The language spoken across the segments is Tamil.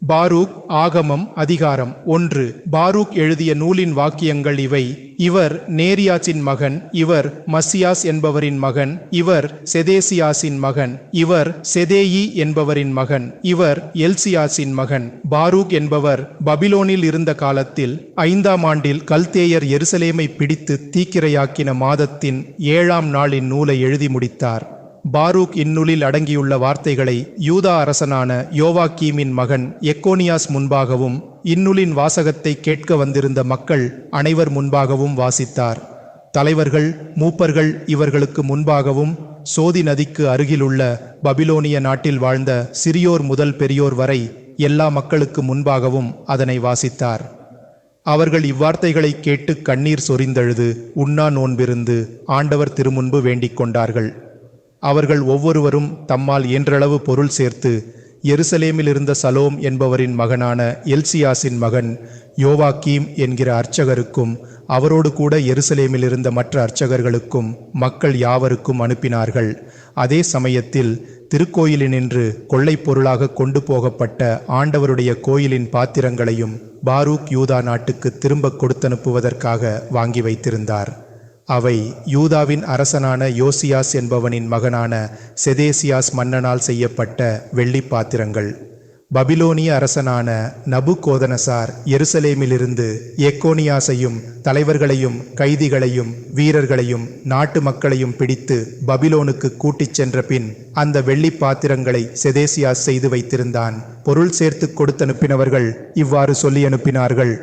பாரூக் ஆகமம் அதிகாரம் 1. பாரூக் எழுதிய நூலின் வாக்கியங்கள் இவை. இவர் நேரியாசின் மகன், இவர் மசியாஸ் என்பவரின் மகன், இவர் செதேசியாசின் மகன், இவர் செதேயி என்பவரின் மகன், இவர் எல்சியாசின் மகன். பாரூக் என்பவர் பபிலோனில் இருந்த காலத்தில் 5ஆம் ஆண்டில் கல்தேயர் எருசலேமை பிடித்து தீக்கிரையாக்கின மாதத்தின் 7ஆம் நாளின் நூலை எழுதி முடித்தார். பாரூக் இந்நூலில் அடங்கியுள்ள வார்த்தைகளை யூதா அரசனான யோவாக்கீமின் மகன் எக்கோனியாஸ் முன்பாகவும் இந்நூலின் வாசகத்தை கேட்க வந்திருந்த மக்கள் அனைவர் முன்பாகவும் வாசித்தார். தலைவர்கள் மூப்பர்கள் இவர்களுக்கு முன்பாகவும் சோதி நதிக்கு அருகிலுள்ள பபிலோனிய நாட்டில் வாழ்ந்த சிறியோர் முதல் பெரியோர் வரை எல்லா மக்களுக்கு முன்பாகவும் அதனை வாசித்தார். அவர்கள் இவ்வார்த்தைகளை கேட்டு கண்ணீர் சொரிந்தழுது உண்ணா நோன்பிருந்து ஆண்டவர் திருமுன்பு வேண்டிக் கொண்டார்கள். அவர்கள் ஒவ்வொருவரும் தம்மால் இயன்றளவு பொருள் சேர்த்து எருசலேமில் இருந்த சலோம் என்பவரின் மகனான எல்சியாசின் மகன் யோவாக்கீம் என்கிற அர்ச்சகருக்கும் அவரோடு கூட எருசலேமில் இருந்த மற்ற அர்ச்சகர்களுக்கும் மக்கள் யாவருக்கும் அனுப்பினார்கள். அதே சமயத்தில் திருக்கோயிலினின்று கொள்ளைப் பொருளாக கொண்டு போகப்பட்ட ஆண்டவருடைய கோயிலின் பாத்திரங்களையும் பாரூக் யூதா நாட்டுக்கு திரும்ப கொடுத்தனுப்புவதற்காக வாங்கி வைத்திருந்தார். அவை யூதாவின் அரசனான யோசியாஸ் என்பவனின் மகனான செதேசியாஸ் மன்னனால் செய்யப்பட்ட வெள்ளி பாத்திரங்கள். பபிலோனிய அரசனான நபுகோதனசார் எருசலேமிலிருந்து எக்கோனியாசையும் தலைவர்களையும் கைதிகளையும் வீரர்களையும் நாட்டு மக்களையும் பிடித்து பபிலோனுக்கு கூட்டிச் சென்ற பின் அந்த வெள்ளி பாத்திரங்களை செதேசியாஸ் செய்து வைத்திருந்தான். பொருள் சேர்த்து கொடுத்தனுப்பினவர்கள் இவ்வாறு சொல்லி அனுப்பினார்கள்: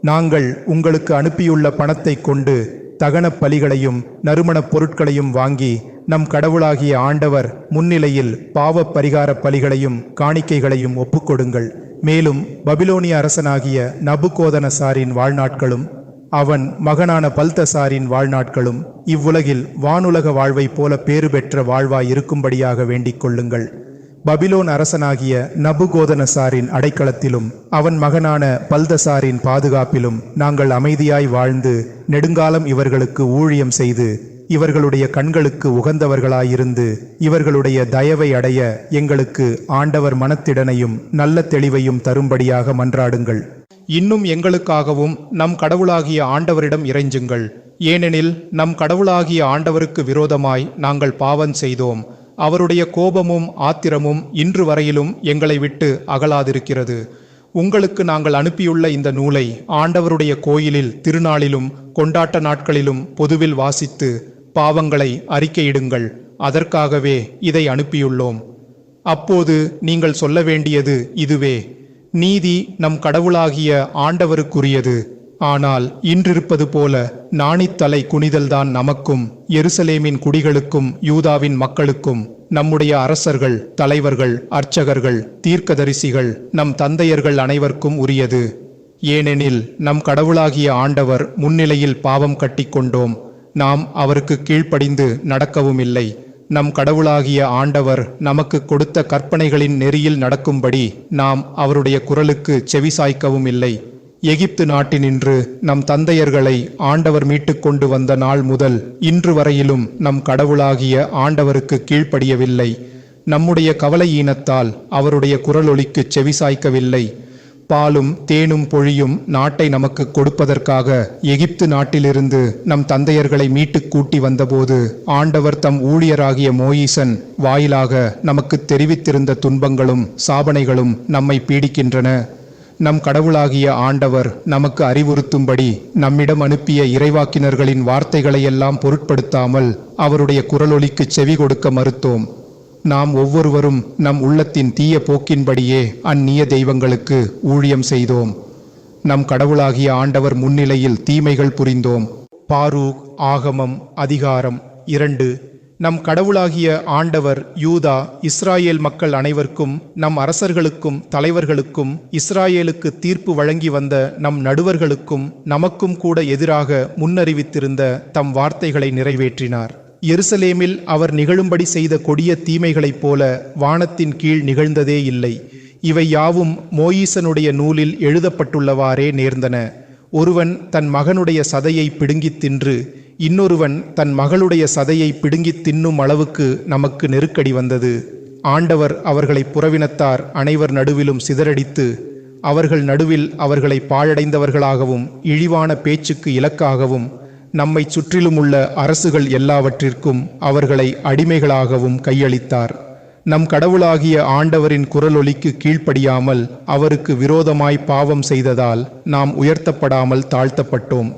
நாங்கள் உங்களுக்கு அனுப்பியுள்ள பணத்தை கொண்டு தகன பலிகளையும் நறுமணப் பொருட்களையும் வாங்கி நம் கடவுளாகிய ஆண்டவர் முன்னிலையில் பாவ பரிகார பலிகளையும் காணிக்கைகளையும் ஒப்புக்கொடுங்கள். மேலும் பபிலோனிய அரசனாகிய நபுகோதனசாரின் வாழ்நாட்களும் அவன் மகனான பல்தசாரின் வாழ்நாட்களும் இவ்வுலகில் வானுலக வாழ்வைப் போல பேறு பெற்ற வாழ்வாய் இருக்கும்படியாக வேண்டிக் கொள்ளுங்கள். பபிலோன் அரசனாகிய நபுகோதனசாரின் அடைக்கலத்திலும் அவன் மகனான பல்தசாரின் பாதுகாப்பிலும் நாங்கள் அமைதியாய் வாழ்ந்து நெடுங்காலம் இவர்களுக்கு ஊழியம் செய்து இவர்களுடைய கண்களுக்கு உகந்தவர்களாயிருந்து இவர்களுடைய தயவை அடைய எங்களுக்கு ஆண்டவர் மனத்திடனையும் நல்ல தெளிவையும் தரும்படியாக மன்றாடுங்கள். இன்னும் எங்களுக்காகவும் நம் கடவுளாகிய ஆண்டவரிடம் இறைஞ்சுங்கள். ஏனெனில் நம் கடவுளாகிய ஆண்டவருக்கு விரோதமாய் நாங்கள் பாவம் செய்தோம். அவருடைய கோபமும் ஆத்திரமும் இன்று வரையிலும் எங்களை விட்டு அகலாதிருக்கிறது. உங்களுக்கு நாங்கள் அனுப்பியுள்ள இந்த நூலை ஆண்டவருடைய கோயிலில் திருநாளிலும் கொண்டாட்ட நாட்களிலும் பொதுவில் வாசித்து பாவங்களை அறிக்கையிடுங்கள். அதற்காகவே இதை அனுப்பியுள்ளோம். அப்போது நீங்கள் சொல்ல வேண்டியது இதுவே: நீதி நம் கடவுளாகிய ஆண்டவருக்குரியது. ஆனால் இன்றிருப்பது போல நாணித்தலை குனிதல்தான் நமக்கும் எருசலேமின் குடிகளுக்கும் யூதாவின் மக்களுக்கும் நம்முடைய அரசர்கள், தலைவர்கள், அர்ச்சகர்கள், தீர்க்கதரிசிகள், நம் தந்தையர்கள் அனைவருக்கும் உரியது. ஏனெனில் நம் கடவுளாகிய ஆண்டவர் முன்னிலையில் பாவம் கட்டிக்கொண்டோம். நாம் அவருக்கு கீழ்ப்படிந்து நடக்கவும் இல்லை. நம் கடவுளாகிய ஆண்டவர் நமக்கு கொடுத்த கற்பனைகளின் நெறியில் நடக்கும்படி நாம் அவருடைய குரலுக்கு செவிசாய்க்கவும் இல்லை. எகிப்து நாட்டினின்று நம் தந்தையர்களை ஆண்டவர் மீட்டு கொண்டு வந்த நாள் முதல் இன்று வரையிலும் நம் கடவுளாகிய ஆண்டவருக்கு கீழ்ப்படியவில்லை. நம்முடைய கவலையீனத்தால் அவருடைய குரலொலிக்கு செவிசாய்க்கவில்லை. பாலும் தேனும் பொழியும் நாட்டை நமக்கு கொடுப்பதற்காக எகிப்து நாட்டிலிருந்து நம் தந்தையர்களை மீட்டு கூட்டி வந்தபோது ஆண்டவர் தம் ஊழியராகிய மோயிசன் வாயிலாக நமக்கு தெரிவித்திருந்த துன்பங்களும் சாபனைகளும் நம்மை பீடிக்கின்றன. நம் கடவுளாகிய ஆண்டவர் நமக்கு அறிவுறுத்தும்படி நம்மிடம் அனுப்பிய இறைவாக்கினர்களின் வார்த்தைகளையெல்லாம் பொருட்படுத்தாமல் அவருடைய குரலொலிக்கு செவி கொடுக்க மறுத்தோம். நாம் ஒவ்வொருவரும் நம் உள்ளத்தின் தீய போக்கின்படியே அந்நிய தெய்வங்களுக்கு ஊழியம் செய்தோம். நம் கடவுளாகிய ஆண்டவர் முன்னிலையில் தீமைகள் புரிந்தோம். பாரூக் ஆகமம் அதிகாரம் 2. நம் கடவுளாகிய ஆண்டவர் யூதா இஸ்ராயேல் மக்கள் அனைவருக்கும் நம் அரசர்களுக்கும் தலைவர்களுக்கும் இஸ்ராயேலுக்கு தீர்ப்பு வழங்கி வந்த நம் நடுவர்களுக்கும் நமக்கும் கூட எதிராக முன்னறிவித்திருந்த தம் வார்த்தைகளை நிறைவேற்றினார். எருசலேமில் அவர் நிகழும்படி செய்த கொடிய தீமைகளைப் போல வானத்தின் கீழ் நிகழ்ந்ததே இல்லை. இவை யாவும் மோயிசனுடைய நூலில் எழுதப்பட்டுள்ளவாறே நேர்ந்தன. ஒருவன் தன் மகனுடைய சதையை பிடுங்கித் தின்று இன்னொருவன் தன் மகளுடைய சதையை பிடுங்கித் தின்னும் அளவுக்கு நமக்கு நெருக்கடி வந்தது. ஆண்டவர் அவர்களை புறவினத்தார் அனைவர் நடுவிலும் சிதறடித்து அவர்கள் நடுவில் அவர்களை பாழடைந்தவர்களாகவும் இழிவான பேச்சுக்கு இலக்காகவும் நம்மை சுற்றிலும் உள்ள அரசுகள் எல்லாவற்றிற்கும் அவர்களை அடிமைகளாகவும் கையளித்தார். நம் கடவுளாகிய ஆண்டவரின் குரலொலிக்கு கீழ்ப்படியாமல் அவருக்கு விரோதமாய் பாவம் செய்ததால் நாம் உயர்த்தப்படாமல் தாழ்த்தப்பட்டோம்.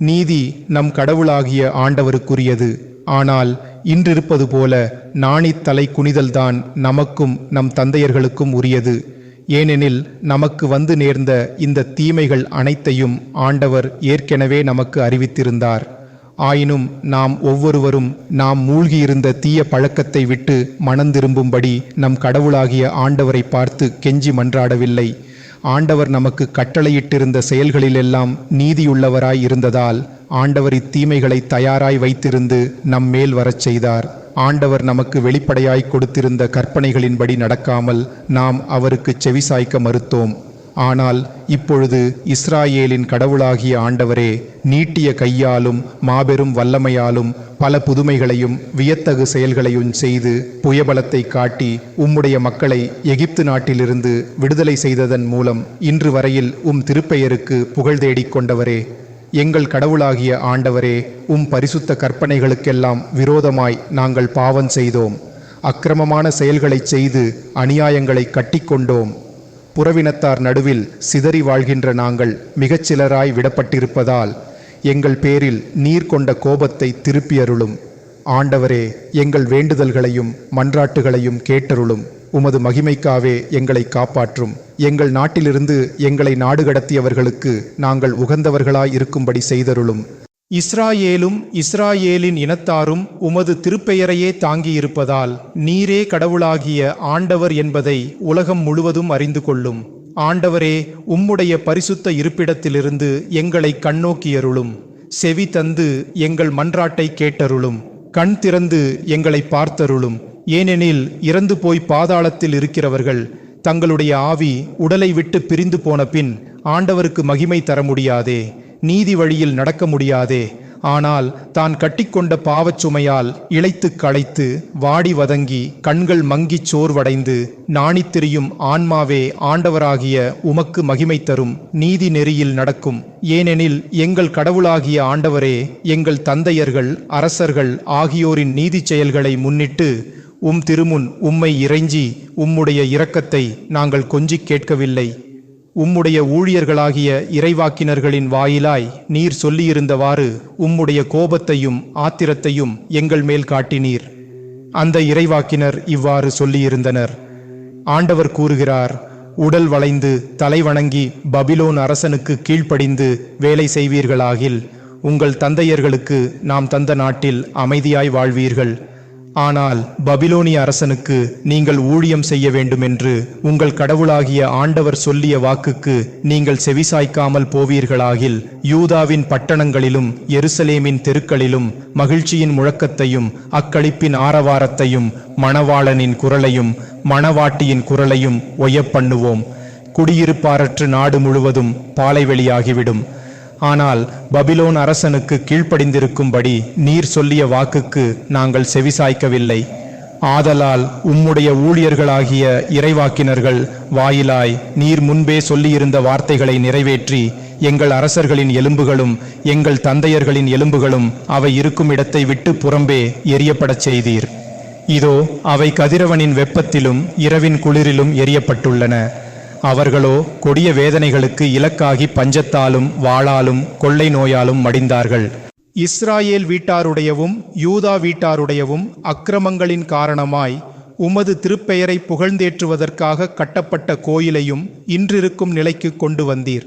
நீதி நம் கடவுளாகிய ஆண்டவருக்குரியது. ஆனால் இன்றிருப்பது போல நாணித்தலை குனிதல்தான் நமக்கும் நம் தந்தையர்களுக்கும் உரியது. ஏனெனில் நமக்கு வந்து நேர்ந்த இந்த தீமைகள் அனைத்தையும் ஆண்டவர் ஏற்கெனவே நமக்கு அறிவித்திருந்தார். ஆயினும் நாம் ஒவ்வொருவரும் நாம் மூழ்கியிருந்த தீய பழக்கத்தை விட்டு மனந்திரும்பும்படி நம் கடவுளாகிய ஆண்டவரை பார்த்து கெஞ்சி மன்றாடவில்லை. ஆண்டவர் நமக்கு கட்டளையிட்டிருந்த செயல்களிலெல்லாம் நீதியுள்ளவராய் இருந்ததால் ஆண்டவர் இத்தீமைகளை தயாராய் வைத்திருந்து நம் மேல் வரச் செய்தார். ஆண்டவர் நமக்கு வெளிப்படையாய் கொடுத்திருந்த கற்பனைகளின்படி நடக்காமல் நாம் அவருக்கு செவிசாய்க்க மறுத்தோம். ஆனால் இப்பொழுது இஸ்ராயேலின் கடவுளாகிய ஆண்டவரே நீட்டிய கையாலும் மாபெரும் வல்லமையாலும் பல புதுமைகளையும் வியத்தகு செயல்களையும் செய்து புயபலத்தை காட்டி உம்முடைய மக்களை எகிப்து நாட்டிலிருந்து விடுதலை செய்ததன் மூலம் இன்று வரையில் திருப்பெயருக்கு புகழ் தேடிக் கொண்டவரே, எங்கள் கடவுளாகிய ஆண்டவரே, பரிசுத்த கற்பனைகளுக்கெல்லாம் விரோதமாய் நாங்கள் பாவம் செய்தோம். அக்கிரமமான செயல்களைச் செய்து அநியாயங்களை கட்டிக்கொண்டோம். புறவினத்தார் நடுவில் சிதறி வாழ்கின்ற நாங்கள் மிகச்சிலராய் விடப்பட்டிருப்பதால் எங்கள் பேரில் நீர் கொண்ட கோபத்தை திருப்பியருளும். ஆண்டவரே, எங்கள் வேண்டுதல்களையும் மன்றாட்டுகளையும் கேட்டருளும். உமது மகிமைக்காவே எங்களை காப்பாற்றும். எங்கள் நாட்டிலிருந்து எங்களை நாடு கடத்தியவர்களுக்கு நாங்கள் உகந்தவர்களாய் இருக்கும்படி செய்தருளும். இஸ்ராயேலும் இஸ்ராயேலின் இனத்தாரும் உமது திருப்பெயரையே தாங்கியிருப்பதால் நீரே கடவுளாகிய ஆண்டவர் என்பதை உலகம் முழுவதும் அறிந்து கொள்ளும். ஆண்டவரே, உம்முடைய பரிசுத்த இருப்பிடத்திலிருந்து எங்களை கண்ணோக்கியருளும். செவி தந்து எங்கள் மன்றாட்டை கேட்டருளும். கண் திறந்து எங்களை பார்த்தருளும். ஏனெனில் இறந்து போய் பாதாளத்தில் இருக்கிறவர்கள் தங்களுடைய ஆவி உடலை விட்டு பிரிந்து போன பின் ஆண்டவருக்கு மகிமை தர முடியாதே, நீதி வழியில் நடக்க முடியாதே. ஆனால் தான் கட்டிக்கொண்ட பாவச் சுமையால் இளைத்து களைத்து வாடி வதங்கி கண்கள் மங்கிச் சோர்வடைந்து நாணித்திரியும் ஆன்மாவே ஆண்டவராகிய உமக்கு மகிமை தரும் நீதி நெறியில் நடக்கும். ஏனெனில் எங்கள் கடவுளாகிய ஆண்டவரே, எங்கள் தந்தையர்கள் அரசர்கள் ஆகியோரின் நீதி செயல்களை முன்னிட்டு திருமுன் உம்மை இறைஞ்சி உம்முடைய இரக்கத்தை நாங்கள் கொஞ்சிக் கேட்கவில்லை. உம்முடைய ஊழியர்களாகிய இறைவாக்கினர்களின் வாயிலாய் நீர் சொல்லியிருந்தவாறு உம்முடைய கோபத்தையும் ஆத்திரத்தையும் எங்கள் மேல் காட்டினீர். அந்த இறைவாக்கினர் இவ்வாறு சொல்லியிருந்தனர். ஆண்டவர் கூறுகிறார், உடல் வளைந்து தலை வணங்கி பபிலோன் அரசனுக்கு கீழ்ப்படிந்து வேலை செய்வீர்களாகில் உங்கள் தந்தையர்களுக்கு நாம் தந்த நாட்டில் அமைதியாய் வாழ்வீர்கள். ஆனால் பபிலோனிய அரசனுக்கு நீங்கள் ஊழியம் செய்ய வேண்டுமென்று உங்கள் கடவுளாகிய ஆண்டவர் சொல்லிய வாக்குக்கு நீங்கள் செவிசாய்க்காமல் போவீர்களாகில் யூதாவின் பட்டணங்களிலும் எருசலேமின் தெருக்களிலும் மகிழ்ச்சியின் முழக்கத்தையும் அக்களிப்பின் ஆரவாரத்தையும் மணவாளனின் குரலையும் மணவாட்டியின் குரலையும் ஒய்யப்பண்ணுவோம். குடியிருப்பாரற்று நாடு முழுவதும் பாலைவெளியாகிவிடும். ஆனால் பபிலோன் அரசனுக்கு கீழ்ப்படிந்திருக்கும்படி நீர் சொல்லிய வாக்குக்கு நாங்கள் செவிசாய்க்கவில்லை. ஆதலால் உம்முடைய ஊழியர்களாகிய இறைவாக்கினர்கள் வாயிலாய் நீர் முன்பே சொல்லியிருந்த வார்த்தைகளை நிறைவேற்றி எங்கள் அரசர்களின் எலும்புகளும் எங்கள் தந்தையர்களின் எலும்புகளும் அவை இருக்கும் இடத்தை விட்டு புறம்பே எரியப்படச் செய்தீர். இதோ அவை கதிரவனின் வெப்பத்திலும் இரவின் குளிரிலும் எரியப்பட்டுள்ளன. அவர்களோ கொடிய வேதனைகளுக்கு இலக்காகி பஞ்சத்தாலும் வாளாலும் கொள்ளை நோயாலும் மடிந்தார்கள். இஸ்ராயேல் வீட்டாருடையவும் யூதா வீட்டாருடையவும் அக்கிரமங்களின் காரணமாய் உமது திருப்பெயரை புகழ்ந்தேற்றுவதற்காக கட்டப்பட்ட கோயிலையும் இன்றிருக்கும் நிலைக்கு கொண்டு வந்தீர்.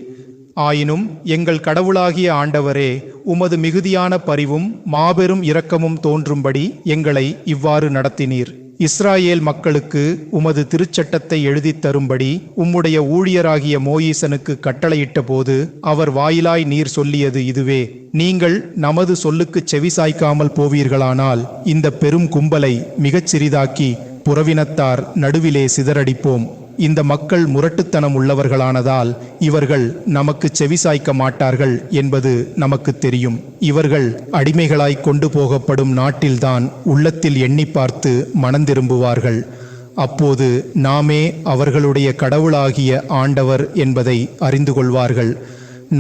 ஆயினும் எங்கள் கடவுளாகிய ஆண்டவரே, உமது மிகுதியான பரிவும் மாபெரும் இரக்கமும் தோன்றும்படி எங்களை இவ்வாறு நடத்தினீர். இஸ்ராயேல் மக்களுக்கு உமது திருச்சட்டத்தை எழுதித் தரும்படி உம்முடைய ஊழியராகிய மோயிசனுக்கு கட்டளையிட்ட போது அவர் வாயிலாய் நீர் சொல்லியது இதுவே: நீங்கள் நமது சொல்லுக்கு செவிசாய்க்காமல் போவீர்களானால் இந்த பெரும் கும்பலை மிகச் சிறிதாக்கி புறவினத்தார் நடுவிலே சிதறடிப்போம். இந்த மக்கள் முரட்டுத்தனம் உள்ளவர்களானதால் இவர்கள் நமக்கு செவிசாய்க்க மாட்டார்கள் என்பது நமக்கு தெரியும். இவர்கள் அடிமைகளாய் கொண்டு போகப்படும் நாட்டில்தான் உள்ளத்தில் எண்ணி பார்த்து மனந்திரும்புவார்கள். அப்போது நாமே அவர்களுடைய கடவுளாகிய ஆண்டவர் என்பதை அறிந்து கொள்வார்கள்.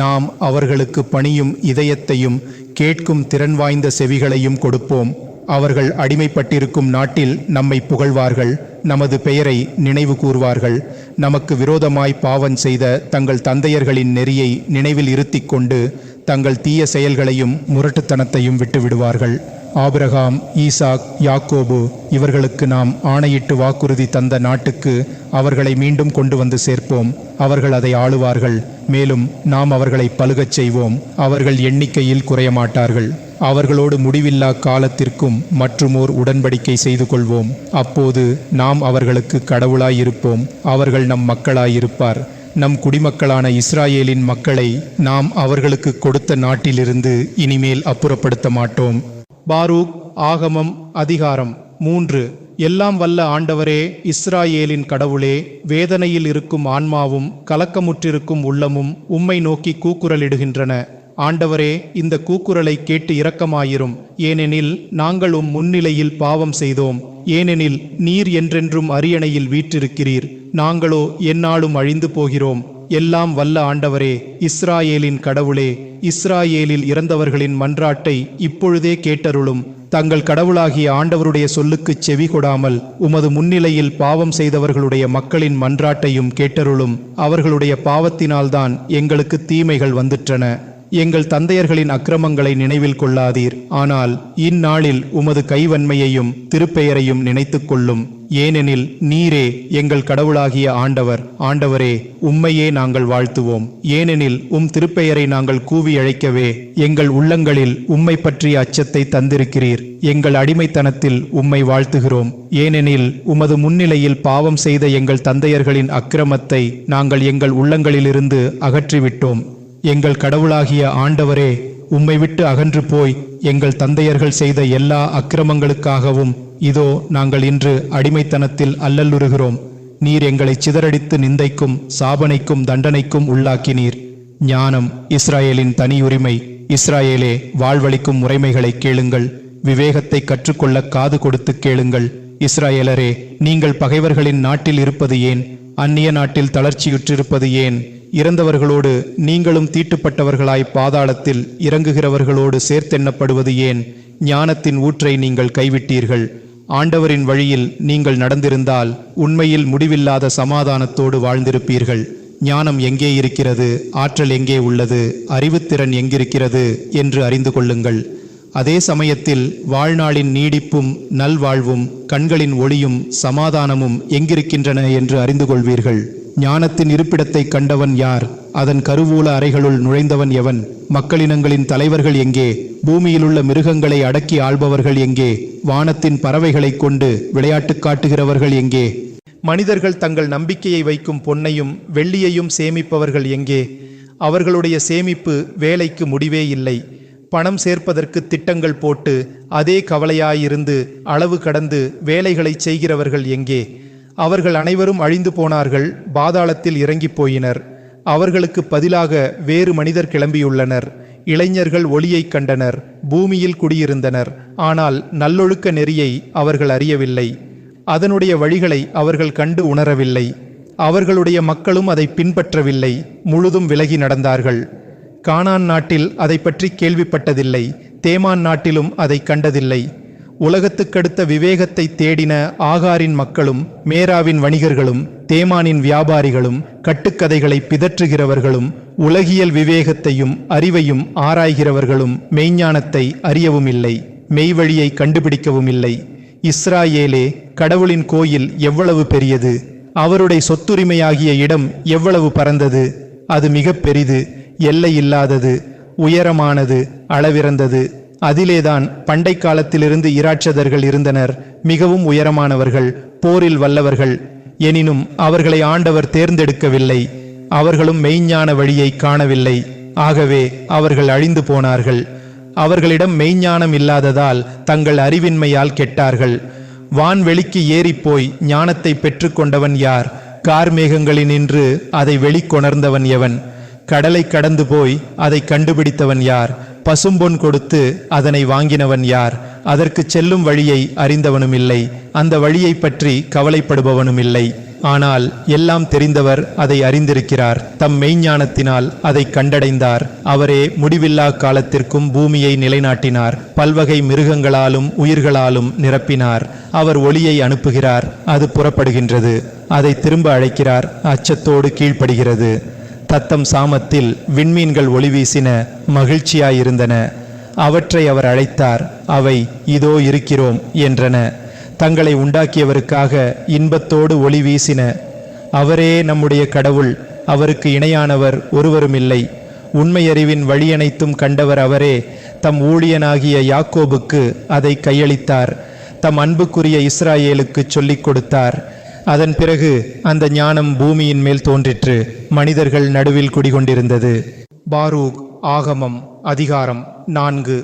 நாம் அவர்களுக்கு பணியும் இதயத்தையும் கேட்கும் திறன் வாய்ந்த செவிகளையும் கொடுப்போம். அவர்கள் அடிமைப்பட்டிருக்கும் நாட்டில் நம்மை புகழ்வார்கள், நமது பெயரை நினைவு கூர்வார்கள். நமக்கு விரோதமாய் பாவம் செய்த தங்கள் தந்தையர்களின் நெறியை நினைவில் இருத்திக் கொண்டு தங்கள் தீய செயல்களையும் முரட்டுத்தனத்தையும் விட்டுவிடுவார்கள். ஆபிரகாம், ஈசாக், யாக்கோபு இவர்களுக்கு நாம் ஆணையிட்டு வாக்குறுதி தந்த நாட்டுக்கு அவர்களை மீண்டும் கொண்டு வந்து சேர்ப்போம். அவர்கள் அதை ஆளுவார்கள். மேலும் நாம் அவர்களை பலுகச் செய்வோம். அவர்கள் எண்ணிக்கையில் குறைய மாட்டார்கள். அவர்களோடு முடிவில்லா காலத்திற்கும் மற்றுமோர் உடன்படிக்கை செய்து கொள்வோம். அப்போது நாம் அவர்களுக்கு கடவுளாயிருப்போம், அவர்கள் நம் மக்களாயிருப்பார். நம் குடிமக்களான இஸ்ராயேலின் மக்களை நாம் அவர்களுக்கு கொடுத்த நாட்டிலிருந்து இனிமேல் அப்புறப்படுத்த மாட்டோம். பாரூக் ஆகமம் அதிகாரம் 3. எல்லாம் வல்ல ஆண்டவரே, இஸ்ராயேலின் கடவுளே, வேதனையில் இருக்கும் ஆன்மாவும் கலக்கமுற்றிருக்கும் உள்ளமும் உம்மை நோக்கி கூக்குரலிடுகின்றன. ஆண்டவரே, இந்த கூக்குரலை கேட்டு இரக்கமாயிரும். ஏனெனில் நாங்கள் முன்னிலையில் பாவம் செய்தோம். ஏனெனில் நீர் என்றென்றும் அரியணையில் வீற்றிருக்கிறீர். நாங்களோ எந்நாளும் அழிந்து போகிறோம். எல்லாம் வல்ல ஆண்டவரே, இஸ்ராயேலின் கடவுளே, இஸ்ராயேலில் இறந்தவர்களின் மன்றாட்டை இப்பொழுதே கேட்டருளும். தங்கள் கடவுளாகிய ஆண்டவருடைய சொல்லுக்குச் செவி கொடாமல் உமது முன்னிலையில் பாவம் செய்தவர்களுடைய மக்களின் மன்றாட்டையும் கேட்டருளும். அவர்களுடைய பாவத்தினால்தான் எங்களுக்கு தீமைகள் வந்துற்றன. எங்கள் தந்தையர்களின் அக்கிரமங்களை நினைவில் கொள்ளாதீர். ஆனால் இந்நாளில் உமது கைவன்மையையும் திருப்பெயரையும் நினைத்துக் கொள்ளும். ஏனெனில் நீரே எங்கள் கடவுளாகிய ஆண்டவர். ஆண்டவரே, உம்மையே நாங்கள் வாழ்த்துவோம். ஏனெனில் திருப்பெயரை நாங்கள் கூவி அழைக்கவே எங்கள் உள்ளங்களில் உம்மை பற்றிய அச்சத்தை தந்திருக்கிறீர். எங்கள் அடிமைத்தனத்தில் உம்மை வாழ்த்துகிறோம். ஏனெனில் உமது முன்னிலையில் பாவம் செய்த எங்கள் தந்தையர்களின் அக்கிரமத்தை நாங்கள் எங்கள் உள்ளங்களிலிருந்து அகற்றிவிட்டோம். எங்கள் கடவுளாகிய ஆண்டவரே, உம்மை விட்டு அகன்று போய் எங்கள் தந்தையர்கள் செய்த எல்லா அக்கிரமங்களுக்காகவும் இதோ நாங்கள் இன்று அடிமைத்தனத்தில் அல்லலுறுகிறோம். நீர் எங்களை சிதறடித்து நிந்தைக்கும் சாபனைக்கும் தண்டனைக்கும் உள்ளாக்கினீர். ஞானம் இஸ்ராயேலின் தனியுரிமை. இஸ்ராயேலே, வாழ்வளிக்கும் முறைமைகளை கேளுங்கள். விவேகத்தை கற்றுக்கொள்ள காது கொடுத்து கேளுங்கள். இஸ்ராயேலரே, நீங்கள் பகைவர்களின் நாட்டில் இருப்பது ஏன்? அந்நிய நாட்டில் தளர்ச்சியுற்றிருப்பது ஏன்? இறந்தவர்களோடு நீங்களும் தீட்டுப்பட்டவர்களாய் பாதாளத்தில் இறங்குகிறவர்களோடு சேர்த்தெண்ணப்படுவது ஏன்? ஞானத்தின் ஊற்றை நீங்கள் கைவிட்டீர்கள். ஆண்டவரின் வழியில் நீங்கள் நடந்திருந்தால் உண்மையில் முடிவில்லாத சமாதானத்தோடு வாழ்ந்திருப்பீர்கள். ஞானம் எங்கே இருக்கிறது? ஆற்றல் எங்கே உள்ளது? அறிவுத்திறன் எங்கிருக்கிறது என்று அறிந்து கொள்ளுங்கள். அதே சமயத்தில் வாழ்நாளின் நீடிப்பும் நல்வாழ்வும் கண்களின் ஒளியும் சமாதானமும் எங்கிருக்கின்றன என்று அறிந்து கொள்வீர்கள். ஞானத்தின் இருப்பிடத்தை கண்டவன் யார்? அதன் கருவூல அறைகளுள் நுழைந்தவன் எவன்? மக்களினங்களின் தலைவர்கள் எங்கே? பூமியிலுள்ள மிருகங்களை அடக்கி ஆள்பவர்கள் எங்கே? வானத்தின் பறவைகளை கொண்டு விளையாட்டு காட்டுகிறவர்கள் எங்கே? மனிதர்கள் தங்கள் நம்பிக்கையை வைக்கும் பொன்னையும் வெள்ளியையும் சேமிப்பவர்கள் எங்கே? அவர்களுடைய சேமிப்பு வேலைக்கு முடிவே இல்லை. பணம் சேர்ப்பதற்கு திட்டங்கள் போட்டு அதே கவலையாயிருந்து அளவு கடந்து வேலைகளை செய்கிறவர்கள் எங்கே? அவர்கள் அனைவரும் அழிந்து போனார்கள், பாதாளத்தில் இறங்கி போயினர். அவர்களுக்கு பதிலாக வேறு மனிதர் கிளம்பியுள்ளனர். இளைஞர்கள் ஒளியை கண்டனர், பூமியில் குடியிருந்தனர். ஆனால் நல்லொழுக்க நெறியை அவர்கள் அறியவில்லை. அதனுடைய வழிகளை அவர்கள் கண்டு உணரவில்லை. அவர்களுடைய மக்களும் அதை பின்பற்றவில்லை. முழுதும் விலகி நடந்தார்கள். கானான் நாட்டில் அதை பற்றி கேள்விப்பட்டதில்லை. தேமான் நாட்டிலும் அதை கண்டதில்லை. உலகத்துக்கடுத்த விவேகத்தை தேடின ஆகாரின் மக்களும் மேராவின் வணிகர்களும் தேமானின் வியாபாரிகளும் கட்டுக்கதைகளை பிதற்றுகிறவர்களும் உலகியல் விவேகத்தையும் அறிவையும் ஆராய்கிறவர்களும் மெய்ஞானத்தை அறியவும் இல்லை, மெய்வழியை கண்டுபிடிக்கவும் இல்லை. இஸ்ராயேலே, கடவுளின் கோயில் எவ்வளவு பெரியது! அவருடைய சொத்துரிமையாகிய இடம் எவ்வளவு பரந்தது! அது மிக பெரிது, எல்லை இல்லாதது, உயரமானது, அளவிறந்தது. அதிலேதான் பண்டை காலத்திலிருந்து இராட்சதர்கள் இருந்தனர், மிகவும் உயரமானவர்கள், போரில் வல்லவர்கள். எனினும் அவர்களை ஆண்டவர் தேர்ந்தெடுக்கவில்லை. அவர்களும் மெய்ஞான வழியை காணவில்லை. ஆகவே அவர்கள் அழிந்து போனார்கள். அவர்களிடம் மெய்ஞானம் இல்லாததால் தங்கள் அறிவின்மையால் கெட்டார்கள். வான்வெளிக்கு ஏறிப்போய் ஞானத்தை பெற்றுக்கொண்டவன் யார்? கார்மேகங்களினின்று அதை வெளிக்கொணர்ந்தவன் எவன்? கடலை கடந்து போய் அதை கண்டுபிடித்தவன் யார்? பசும்பொன் கொடுத்து அதனை வாங்கினவன் யார்? அதற்குச் செல்லும் வழியை அறிந்தவனும் இல்லை, அந்த வழியை பற்றி கவலைப்படுபவனும் இல்லை. ஆனால் எல்லாம் தெரிந்தவர் அதை அறிந்திருக்கிறார். தம் மெய்ஞானத்தினால் அதை கண்டடைந்தார். அவரே முடிவில்லா காலத்திற்கும் பூமியை நிலைநாட்டினார். பல்வகை மிருகங்களாலும் உயிர்களாலும் நிரப்பினார். அவர் ஒளியை அனுப்புகிறார், அது புறப்படுகின்றது. அதை திரும்ப அழைக்கிறார், அச்சத்தோடு கீழ்ப்படுகிறது. தத்தம் சாமத்தில் விண்மீன்கள் ஒளி வீசின, மகிழ்ச்சியாயிருந்தன. அவற்றை அவர் அழைத்தார், அவை இதோ இருக்கிறோம் என்றன. தங்களை உண்டாக்கியவருக்காக இன்பத்தோடு ஒளி வீசின. அவரே நம்முடைய கடவுள், அவருக்கு இணையானவர் ஒருவருமில்லை. உண்மையறிவின் வழியனைத்தும் கண்டவர் அவரே. தம் ஊழியனாகிய யாக்கோபுக்கு அதை கையளித்தார். தம் அன்புக்குரிய இஸ்ராயேலுக்கு சொல்லிக் கொடுத்தார். அதன் பிறகு அந்த ஞானம் பூமியின் மேல் தோன்றிற்று, மனிதர்கள் நடுவில் குடிகொண்டிருந்தது. பாரூக் ஆகமம் அதிகாரம் 4.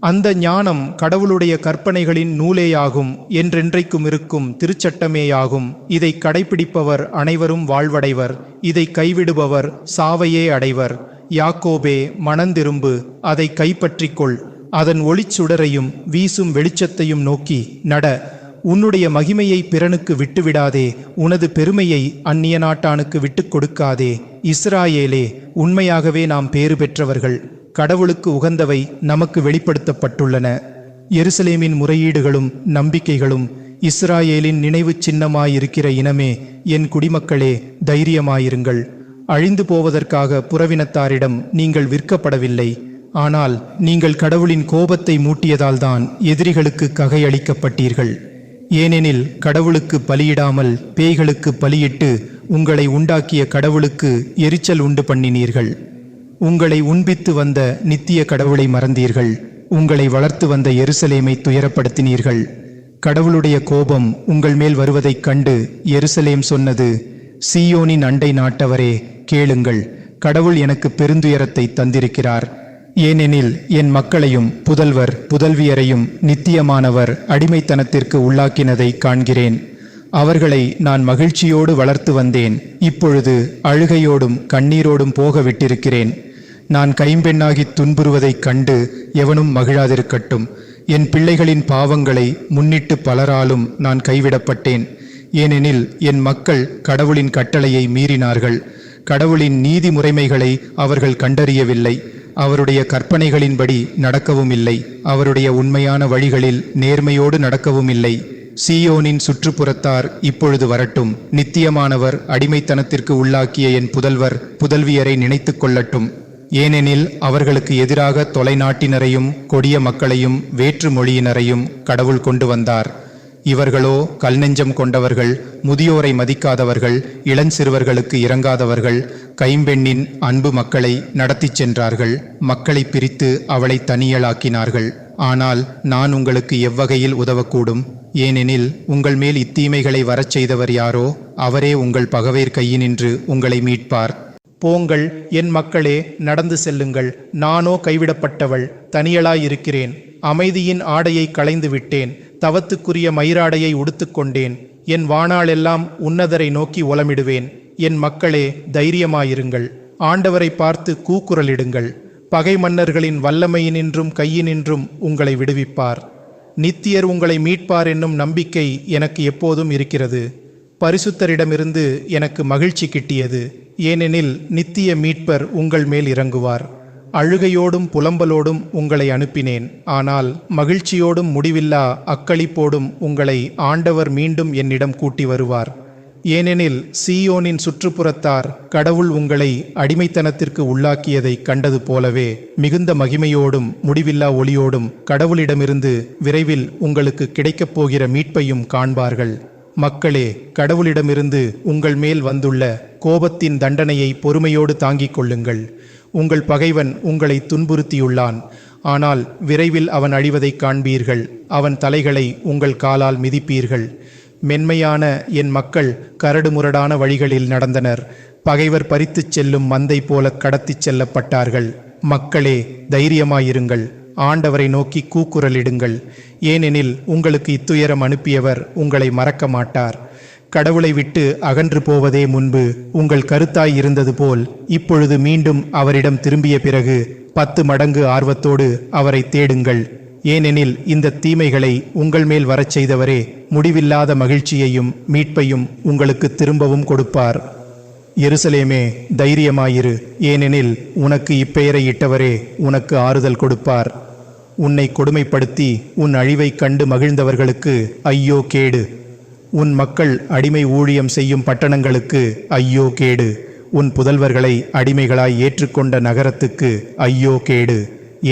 அந்த ஞானம் கடவுளுடைய கற்பனைகளின் நூலேயாகும், என்றென்றைக்கும் இருக்கும் திருச்சட்டமேயாகும். இதை கடைப்பிடிப்பவர் அனைவரும் வாழ்வடைவர், இதை கைவிடுபவர் சாவையே அடைவர். யாக்கோபே, மனந்திரும்பு, அதை கைப்பற்றிக்கொள். அதன் ஒளிச்சுடரையும் வீசும் வெளிச்சத்தையும் நோக்கி நட. உன்னுடைய மகிமையை பிறனுக்கு விட்டுவிடாதே, உனது பெருமையை அந்நிய நாட்டானுக்கு விட்டு கொடுக்காதே. இஸ்ராயேலே, உண்மையாகவே நாம் பேறு பெற்றவர்கள். கடவுளுக்கு உகந்தவை நமக்கு வெளிப்படுத்தப்பட்டுள்ளன. எருசலேமின் முறையீடுகளும் நம்பிக்கைகளும், இஸ்ராயேலின் நினைவு சின்னமாயிருக்கிற இனமே, என் குடிமக்களே, தைரியமாயிருங்கள். அழிந்து போவதற்காக புறவினத்தாரிடம் நீங்கள் விற்கப்படவில்லை. ஆனால் நீங்கள் கடவுளின் கோபத்தை மூட்டியதால்தான் எதிரிகளுக்கு ககையளிக்கப்பட்டீர்கள். ஏனெனில் கடவுளுக்கு பலியிடாமல் பேய்களுக்கு பலியிட்டு உங்களை உண்டாக்கிய கடவுளுக்கு எரிச்சல் உண்டு பண்ணினீர்கள். உங்களை உண்பித்து வந்த நித்திய கடவுளை மறந்தீர்கள். உங்களை வளர்த்து வந்த எருசலேமை துயரப்படுத்தினீர்கள். கடவுளுடைய கோபம் உங்கள் மேல் வருவதைக் கண்டு எருசலேம் சொன்னது, சீயோனின் அண்டை நாட்டவரே கேளுங்கள், கடவுள் எனக்கு பெருந்துயரத்தை தந்திருக்கிறார். ஏனெனில் என் மக்களையும் புதல்வர் புதல்வியரையும் நித்தியமானவர் அடிமைத்தனத்திற்கு உள்ளாக்கினதை காண்கிறேன். அவர்களை நான் மகிழ்ச்சியோடு வளர்த்து வந்தேன், இப்பொழுது அழுகையோடும் கண்ணீரோடும் போக விட்டிருக்கிறேன். நான் கைம்பெண்ணாகி துன்புறுவதைக் கண்டு எவனும் மகிழாதிருக்கட்டும். என் பிள்ளைகளின் பாவங்களை முன்னிட்டு பலராலும் நான் கைவிடப்பட்டேன். ஏனெனில் என் மக்கள் கடவுளின் கட்டளையை மீறினார்கள். கடவுளின் நீதி முறைமைகளை அவர்கள் கண்டறியவில்லை. அவருடைய கற்பனைகளின்படி நடக்கவும் இல்லை. அவருடைய உண்மையான வழிகளில் நேர்மையோடு நடக்கவும் இல்லை. சீயோனின் சுற்றுப்புறத்தார் இப்பொழுது வரட்டும். நித்தியமானவர் அடிமைத்தனத்திற்கு உள்ளாக்கிய என் புதல்வர் புதல்வியரை நினைத்து கொள்ளட்டும். ஏனெனில் அவர்களுக்கு எதிராக தொலைநாட்டினரையும் கொடிய மக்களையும் வேற்று மொழியினரையும் கடவுள் கொண்டு வந்தார். இவர்களோ கல்நெஞ்சம் கொண்டவர்கள், முதியோரை மதிக்காதவர்கள், இளஞ்சிறுவர்களுக்கு இறங்காதவர்கள், கைம்பெண்ணின் அன்பு மக்களை நடத்தி சென்றார்கள். மக்களை பிரித்து அவளை தனியலாக்கினார்கள். ஆனால் நான் உங்களுக்கு எவ்வகையில் உதவக்கூடும்? ஏனெனில் உங்கள் மேல் இத்தீமைகளை வரச் செய்தவர் யாரோ அவரே உங்கள் பகவேர் கையினின்று உங்களை மீட்பார். போங்கள் என் மக்களே, நடந்து செல்லுங்கள். நானோ கைவிடப்பட்டவள், தனியலாயிருக்கிறேன். அமைதியின் ஆடையை களைந்து விட்டேன், தவத்துக்குரிய மயிராடையை உடுத்துக்கொண்டேன். என் வாணாளெல்லாம் உன்னதரை நோக்கி ஒலமிடுவேன். என் மக்களே, தைரியமாயிருங்கள். ஆண்டவரை பார்த்து கூக்குரலிடுங்கள். பகை மன்னர்களின் வல்லமையினின்றும் கையினின்றும் உங்களை விடுவிப்பார். நித்தியர் உங்களை மீட்பார் என்னும் நம்பிக்கை எனக்கு எப்போதும் இருக்கிறது. பரிசுத்தரிடமிருந்து எனக்கு மகிழ்ச்சி கிட்டியது. ஏனெனில் நித்திய மீட்பர் உங்கள் மேல் இறங்குவார். அழுகையோடும் புலம்பலோடும் உங்களை அனுப்பினேன். ஆனால் மகிழ்ச்சியோடும் முடிவில்லா அக்களிப்போடும் உங்களை ஆண்டவர் மீண்டும் என்னிடம் கூட்டி வருவார். ஏனெனில் சீயோனின் சுற்றுப்புறத்தார் கடவுள் உங்களை அடிமைத்தனத்திற்கு உள்ளாக்கியதை கண்டது போலவே மிகுந்த மகிமையோடும் முடிவில்லா ஒளியோடும் கடவுளிடமிருந்து விரைவில் உங்களுக்கு கிடைக்கப் போகிற மீட்பையும் காண்பார்கள். மக்களே, கடவுளிடமிருந்து உங்கள் மேல் வந்துள்ள கோபத்தின் தண்டனையை பொறுமையோடு தாங்கிக் கொள்ளுங்கள். உங்கள் பகைவன் உங்களை துன்புறுத்தியுள்ளான். ஆனால் விரைவில் அவன் அழிவதைக் காண்பீர்கள். அவன் தலைகளை உங்கள் காலால் மிதிப்பீர்கள். மென்மையான என் மக்கள் கரடுமுரடான வழிகளில் நடந்தனர். பகைவர் பறித்துச் செல்லும் மந்தை போல கடத்திச் செல்லப்பட்டார்கள். மக்களே, தைரியமாயிருங்கள். ஆண்டவரை நோக்கி கூக்குரலிடுங்கள். ஏனெனில் உங்களுக்கு இத்துயரம் அனுப்பியவர் உங்களை மறக்க மாட்டார். கடவுளை விட்டு அகன்று போவதே முன்பு உங்கள் கருத்தாய் இருந்தது போல் இப்பொழுது மீண்டும் அவரிடம் திரும்பிய பிறகு 10 மடங்கு ஆர்வத்தோடு அவரை தேடுங்கள். ஏனெனில் இந்த தீமைகளை உங்கள் மேல் வரச் செய்தவரே முடிவில்லாத மகிழ்ச்சியையும் மீட்பையும் உங்களுக்கு திரும்பவும் கொடுப்பார். எருசலேமே, தைரியமாயிரு, ஏனெனில் உனக்கு இப்பெயரை இட்டவரே உனக்கு ஆறுதல் கொடுப்பார். உன்னை கொடுமைப்படுத்தி உன் அழிவைக் கண்டு மகிழ்ந்தவர்களுக்கு ஐயோ கேடு. உன் மக்கள் அடிமை ஊழியம் செய்யும் பட்டணங்களுக்கு ஐயோ கேடு. உன் புதல்வர்களை அடிமைகளாய் ஏற்றுக்கொண்ட நகரத்துக்கு ஐயோ கேடு.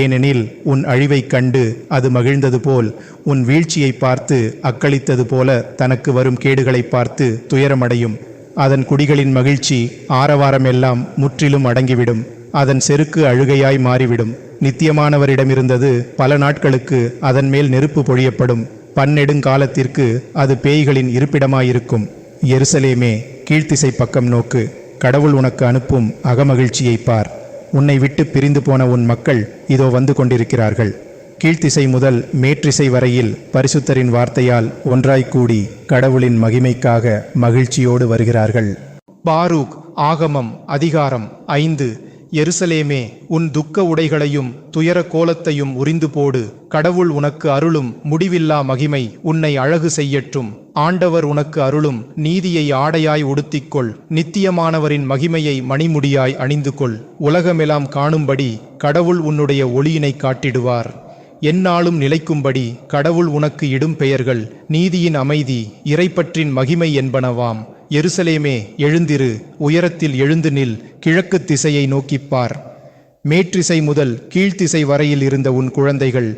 ஏனெனில் உன் அழிவைக் கண்டு அது மகிழ்ந்தது போல், உன் வீழ்ச்சியை பார்த்து அக்களித்தது போல தனக்கு வரும் கேடுகளை பார்த்து துயரமடையும். அதன் குடிகளின் மகிழ்ச்சி ஆரவாரமெல்லாம் முற்றிலும் அடங்கிவிடும். அதன் செருக்கு அழுகையாய் மாறிவிடும். நித்தியமானவரிடமிருந்தது பல நாட்களுக்கு அதன் மேல் நெருப்பு பொழியப்படும். பன்னெடுங்காலத்திற்கு அது பேய்களின் இருப்பிடமாயிருக்கும். எருசலேமே, கீழ்த்திசை பக்கம் நோக்கு. கடவுள் உனக்கு அனுப்பும் அகமகிழ்ச்சியை பார். உன்னை விட்டு பிரிந்து போன உன் மக்கள் இதோ வந்து கொண்டிருக்கிறார்கள். கீழ்த்திசை முதல் மேற்றிசை வரையில் பரிசுத்தரின் வார்த்தையால் ஒன்றாய் கூடி கடவுளின் மகிமைக்காக மகிழ்ச்சியோடு வருகிறார்கள். பாரூக் ஆகமம் அதிகாரம் 5. எருசலேமே, உன் துக்க உடைகளையும் துயர கோலத்தையும் உரிந்து போடு. கடவுள் உனக்கு அருளும் முடிவில்லா மகிமை உன்னை அழகு செய்யட்டும். ஆண்டவர் உனக்கு அருளும் நீதியை ஆடையாய் உடுத்திக்கொள். நித்தியமானவரின் மகிமையை மணிமுடியாய் அணிந்து கொள். உலகமெல்லாம் காணும்படி கடவுள் உன்னுடைய ஒளியினை காட்டிடுவார். எந்நாளும் நிலைக்கும்படி கடவுள் உனக்கு இடும் பெயர்கள் நீதியின் அமைதி, இறைப்பற்றின் மகிமை என்பனவாம். எருசலேமே, எழுந்திரு, உயரத்தில் எழுந்து நில், கிழக்கு திசையை நோக்கிப்பார். மேற்றிசை முதல் கீழ்த்திசை வரையில் இருந்த உன் குழந்தைகள்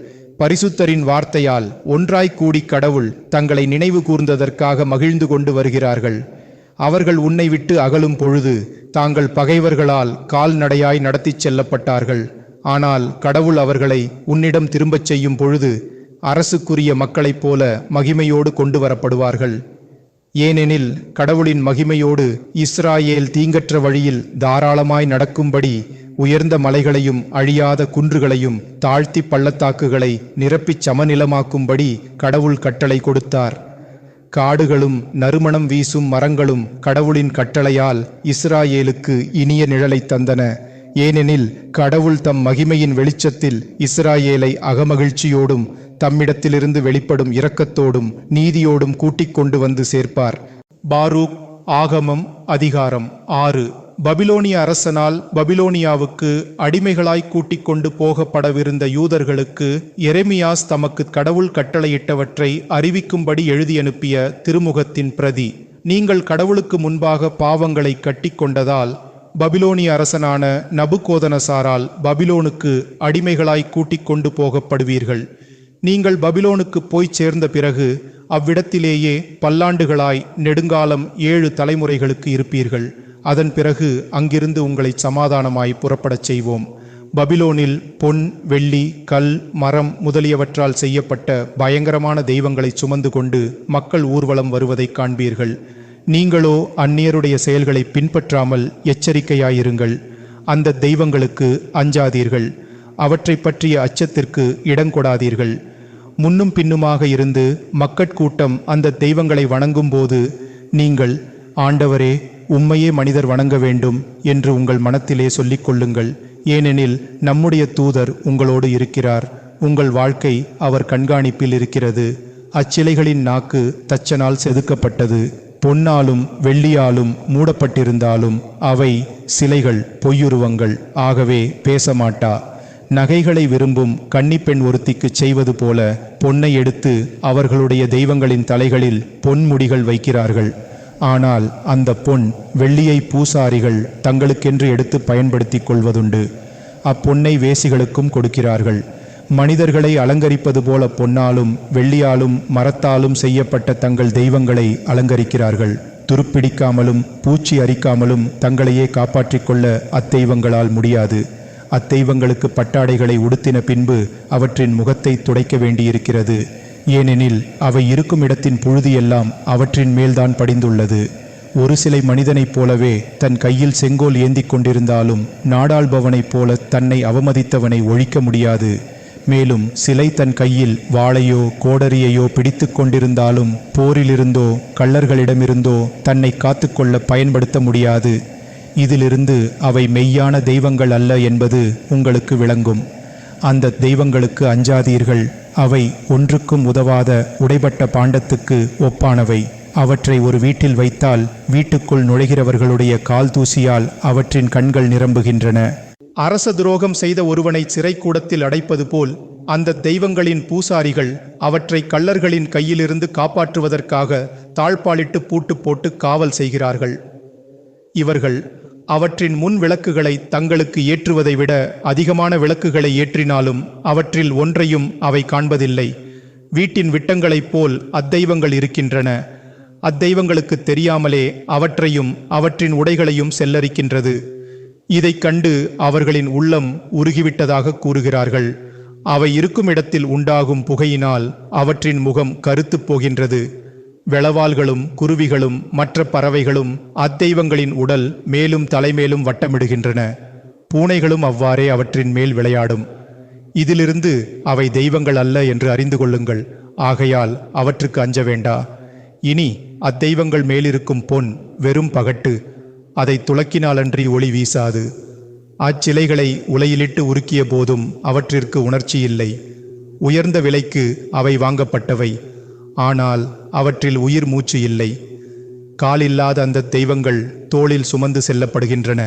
பரிசுத்தரின் வார்த்தையால் ஒன்றாய் கூடி கடவுள் தங்களை நினைவு கூர்ந்ததற்காக மகிழ்ந்து கொண்டு வருகிறார்கள். அவர்கள் உன்னை விட்டு அகலும் பொழுது தாங்கள் பகைவர்களால் கால்நடையாய் நடத்திச் செல்லப்பட்டார்கள். ஆனால் கடவுள் அவர்களை உன்னிடம் திரும்பச் செய்யும் பொழுது அரசுக்குரிய மக்களைப் போல மகிமையோடு கொண்டு வரப்படுவார்கள். ஏனெனில் கடவுளின் மகிமையோடு இஸ்ராயேல் தீங்கற்ற வழியில் தாராளமாய் நடக்கும்படி உயர்ந்த மலைகளையும் அழியாத குன்றுகளையும் தாழ்த்தி பள்ளத்தாக்குகளை நிரப்பிச் சமநிலமாக்கும்படி கடவுள் கட்டளை கொடுத்தார். காடுகளும் நறுமணம் வீசும் மரங்களும் கடவுளின் கட்டளையால் இஸ்ராயேலுக்கு இனிய நிழலை தந்தன. ஏனெனில் கடவுள் தம் மகிமையின் வெளிச்சத்தில் இஸ்ராயேலை அகமகிழ்ச்சியோடும் தம்மிடத்திலிருந்து வெளிப்படும் இரக்கத்தோடும் நீதியோடும் கூட்டிக் கொண்டு வந்து சேர்ப்பார். பாரூக் ஆகமம் அதிகாரம் 6. பபிலோனிய அரசனால் பபிலோனியாவுக்கு அடிமைகளாய் கூட்டிக் கொண்டு போகப்படவிருந்த யூதர்களுக்கு எரேமியாஸ் தமக்கு கடவுள் கட்டளையிட்டவற்றை அறிவிக்கும்படி எழுதியனுப்பிய திருமுகத்தின் பிரதி. நீங்கள் கடவுளுக்கு முன்பாக பாவங்களை கட்டி கொண்டதால் பபிலோனிய அரசனான நபுகோதனசாரால் பபிலோனுக்கு அடிமைகளாய் கூட்டிக் கொண்டு போகப்படுவீர்கள். நீங்கள் பபிலோனுக்கு போய் சேர்ந்த பிறகு அவ்விடத்திலேயே பல்லாண்டுகளாய் நெடுங்காலம் 7 தலைமுறைகளுக்கு இருப்பீர்கள். அதன் பிறகு அங்கிருந்து உங்களை சமாதானமாய் புறப்படச் செய்வோம். பபிலோனில் பொன், வெள்ளி, கல், மரம் முதலியவற்றால் செய்யப்பட்ட பயங்கரமான தெய்வங்களை சுமந்து கொண்டு மக்கள் ஊர்வலம் வருவதை காண்பீர்கள். நீங்களோ அந்நியருடைய செயல்களை பின்பற்றாமல் எச்சரிக்கையாயிருங்கள். அந்த தெய்வங்களுக்கு அஞ்சாதீர்கள். அவற்றை பற்றிய அச்சத்திற்கு இடங்கொடாதீர்கள். முன்னும் பின்னுமாக இருந்து மக்கட்கூட்டம் அந்த தெய்வங்களை வணங்கும் போது நீங்கள், ஆண்டவரே, உம்மையே மனிதர் வணங்க வேண்டும் என்று உங்கள் மனத்திலே சொல்லிக் கொள்ளுங்கள். ஏனெனில் நம்முடைய தூதர் உங்களோடு இருக்கிறார். உங்கள் வாழ்க்கை அவர் கண்காணிப்பில் இருக்கிறது. அச்சிலைகளின் நாக்கு தச்சனால் செதுக்கப்பட்டது. பொன்னாலும் வெள்ளியாலும் மூடப்பட்டிருந்தாலும் அவை சிலைகள், பொய்யுருவங்கள். ஆகவே பேசமாட்டா. நகைகளை விரும்பும் கன்னிப்பெண் ஒருத்திக்கு செய்வது போல பொன்னை எடுத்து அவர்களுடைய தெய்வங்களின் தலைகளில் பொன்முடிகள் வைக்கிறார்கள். ஆனால் அந்த பொன் வெள்ளியை பூசாரிகள் தங்களுக்கென்று எடுத்து பயன்படுத்தி கொள்வதுண்டு. அப்பொன்னை வேசிகளுக்கும் கொடுக்கிறார்கள். மனிதர்களை அலங்கரிப்பது போல பொன்னாலும் வெள்ளியாலும் மரத்தாலும் செய்யப்பட்ட தங்கள் தெய்வங்களை அலங்கரிக்கிறார்கள். துருப்பிடிக்காமலும் பூச்சி அரிக்காமலும் தங்களையே காப்பாற்றிக் கொள்ள அத்தெய்வங்களால் முடியாது. அத்தெய்வங்களுக்கு பட்டாடைகளை உடுத்தின பின்பு அவற்றின் முகத்தை துடைக்க வேண்டியிருக்கிறது. ஏனெனில் அவை இருக்கும் இடத்தின் புழுதியெல்லாம் அவற்றின் மேல்தான் படிந்துள்ளது. ஒரு சிலை மனிதனைப் போலவே தன் கையில் செங்கோல் ஏந்தி கொண்டிருந்தாலும் நாடாள்பவனைப் போல தன்னை அவமதித்தவனை ஒழிக்க முடியாது. மேலும் சிலை தன் கையில் வாளையோ கோடரியையோ பிடித்து கொண்டிருந்தாலும் போரிலிருந்தோ கள்ளர்களிடமிருந்தோ தன்னை காத்துக்கொள்ள பயன்படுத்த முடியாது. இதிலிருந்து அவை மெய்யான தெய்வங்கள் அல்ல என்பது உங்களுக்கு விளங்கும். அந்த தெய்வங்களுக்கு அஞ்சாதீர்கள். அவை ஒன்றுக்கும் உதவாத உடைபட்ட பாண்டத்துக்கு ஒப்பானவை. அவற்றை ஒரு வீட்டில் வைத்தால் வீட்டுக்குள் நுழைகிறவர்களுடைய கால் தூசியால் அவற்றின் கண்கள் நிரம்புகின்றன. அரச துரோகம் செய்த ஒருவனை சிறைக்கூடத்தில் அடைப்பது போல் அந்த தெய்வங்களின் பூசாரிகள் அவற்றை கள்ளர்களின் கையிலிருந்து காப்பாற்றுவதற்காக தாழ்பாலிட்டு பூட்டு போட்டு காவல் செய்கிறார்கள். இவர்கள் அவற்றின் முன் விளக்குகளை தங்களுக்கு ஏற்றுவதை விட அதிகமான விளக்குகளை ஏற்றினாலும் அவற்றில் ஒன்றையும் அவை காண்பதில்லை. வீட்டின் விட்டங்களைப் போல் அத்தெய்வங்கள் இருக்கின்றன. அத்தெய்வங்களுக்கு தெரியாமலே அவற்றையும் அவற்றின் உடைகளையும் செல்லரிக்கின்றது. இதைக் கண்டு அவர்களின் உள்ளம் உருகிவிட்டதாக கூறுகிறார்கள். அவை இருக்கும் இடத்தில் உண்டாகும் புகையினால் அவற்றின் முகம் கருத்துப் போகின்றது. வெளவால்களும் குருவிகளும் மற்ற பறவைகளும் அத்தெய்வங்களின் உடல் மேலும் தலைமேலும் வட்டமிடுகின்றன. பூனைகளும் அவ்வாறே அவற்றின் மேல் விளையாடும். இதிலிருந்து அவை தெய்வங்கள் அல்ல என்று அறிந்து கொள்ளுங்கள். ஆகையால் அவற்றுக்கு அஞ்ச வேண்டா. இனி அத்தெய்வங்கள் மேலிருக்கும் பொன் வெறும் பகட்டு, அதை துளக்கினாலன்றி ஒளி வீசாது. அச்சிலைகளை உலையிலிட்டு உருக்கிய போதும் அவற்றிற்கு உணர்ச்சி இல்லை. உயர்ந்த விலைக்கு அவை வாங்கப்பட்டவை, ஆனால் அவற்றில் உயிர் மூச்சு இல்லை. காலில்லாத அந்த தெய்வங்கள் தோளில் சுமந்து செல்லப்படுகின்றன.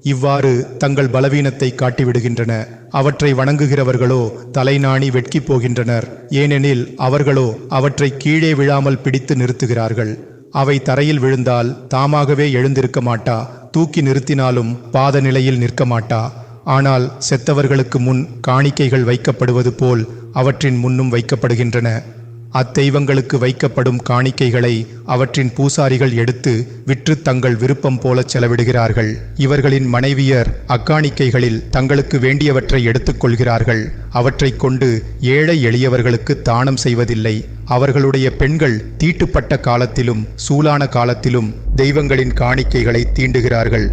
இவ்வாறு தங்கள் பலவீனத்தை காட்டிவிடுகின்றன. அவற்றை வணங்குகிறவர்களோ தலைநாணி வெட்கி போகின்றனர். ஏனெனில் அவர்களோ அவற்றை கீழே விழாமல் பிடித்து நிறுத்துகிறார்கள். அவை தரையில் விழுந்தால் தாமாகவே எழுந்திருக்க மாட்டா. தூக்கி நிறுத்தினாலும் பாத நிலையில் நிற்க மாட்டா. ஆனால் செத்தவர்களுக்கு முன் காணிக்கைகள் வைக்கப்படுவது போல் அவற்றின் முன்னும் வைக்கப்படுகின்றன. அத்தெய்வங்களுக்கு வைக்கப்படும் காணிக்கைகளை அவற்றின் பூசாரிகள் எடுத்து விற்று தங்கள் விருப்பம் போல செலவிடுகிறார்கள். இவர்களின் மனைவியர் அக்காணிக்கைகளில் தங்களுக்கு வேண்டியவற்றை எடுத்துக்கொள்கிறார்கள். அவற்றை கொண்டு ஏழை எளியவர்களுக்கு தானம் செய்வதில்லை. அவர்களுடைய பெண்கள் தீட்டுப்பட்ட காலத்திலும் சூலான காலத்திலும் தெய்வங்களின் காணிக்கைகளை தீண்டுகிறார்கள்.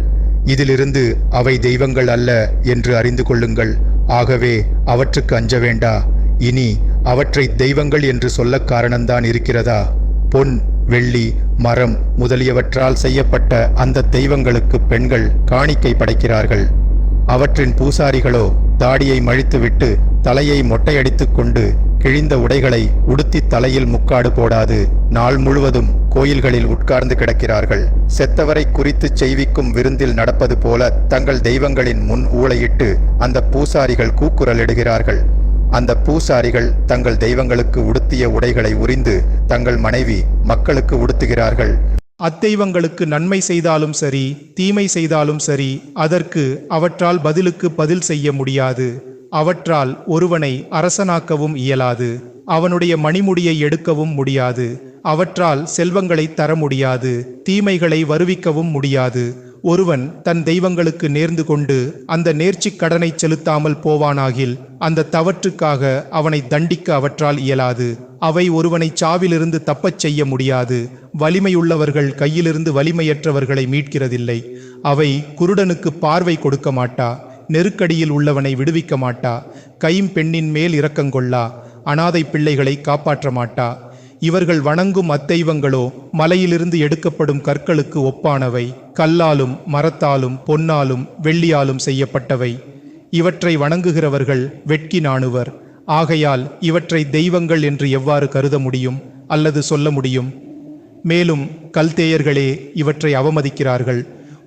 இதிலிருந்து அவை தெய்வங்கள் அல்ல என்று அறிந்து கொள்ளுங்கள். ஆகவே அவற்றுக்கு அஞ்ச வேண்டா. இனி அவற்றை தெய்வங்கள் என்று சொல்ல காரணம்தான் இருக்கிறதா? பொன், வெள்ளி, மரம் முதலியவற்றால் செய்யப்பட்ட அந்த தெய்வங்களுக்கு பெண்கள் காணிக்கை படைக்கிறார்கள். அவற்றின் பூசாரிகளோ தாடியை மழித்துவிட்டு தலையை மொட்டையடித்து கொண்டு கிழிந்த உடைகளை உடுத்தி தலையில் முக்காடு போடாது நாள் முழுவதும் கோயில்களில் உட்கார்ந்து கிடக்கிறார்கள். செத்தவரை குறித்து செய்விக்கும் விருந்தில் நடப்பது போல தங்கள் தெய்வங்களின் முன் ஊளையிட்டு அந்த பூசாரிகள் கூக்குரலிடுகிறார்கள். அந்த பூசாரிகள் தங்கள் தெய்வங்களுக்கு உடுத்திய உடைகளை உரிந்து தங்கள் மனைவி மக்களுக்கு உடுத்துகிறார்கள். அத்தெய்வங்களுக்கு நன்மை செய்தாலும் சரி தீமை செய்தாலும் சரி அதற்கு அவற்றால் பதிலுக்கு பதில் செய்ய முடியாது. அவற்றால் ஒருவனை அரசனாக்கவும் இயலாது. அவனுடைய மணிமுடியை எடுக்கவும் முடியாது. அவற்றால் செல்வங்களை தர முடியாது. தீமைகளை வருவிக்கவும் முடியாது. ஒருவன் தன் தெய்வங்களுக்கு நேர்ந்து கொண்டு அந்த நேர்ச்சிக் கடனை செலுத்தாமல் போவானாகில் அந்த தவற்றுக்காக அவனை தண்டிக்க அவற்றால் இயலாது. அவை ஒருவனை சாவிலிருந்து தப்பச் செய்ய முடியாது. வலிமையுள்ளவர்கள் கையிலிருந்து வலிமையற்றவர்களை மீட்கிறதில்லை. அவை குருடனுக்கு பார்வை கொடுக்க மாட்டா. நெருக்கடியில் உள்ளவனை விடுவிக்க மாட்டா. கைம்பெண்ணின் மேல் இரக்கங்கொள்ளா. அனாதை பிள்ளைகளை காப்பாற்ற மாட்டா. இவர்கள் வணங்கும் அத்தெய்வங்களோ மலையிலிருந்து எடுக்கப்படும் கற்களுக்கு ஒப்பானவை. கல்லாலும் மரத்தாலும் பொன்னாலும் வெள்ளியாலும் செய்யப்பட்டவை. இவற்றை வணங்குகிறவர்கள் வெட்கி நாணுவர். ஆகையால் இவற்றை தெய்வங்கள் என்று எவ்வாறு கருத முடியும் அல்லது சொல்ல முடியும்? மேலும் கல்தேயர்களே இவற்றை அவமதிக்கிறார்கள்.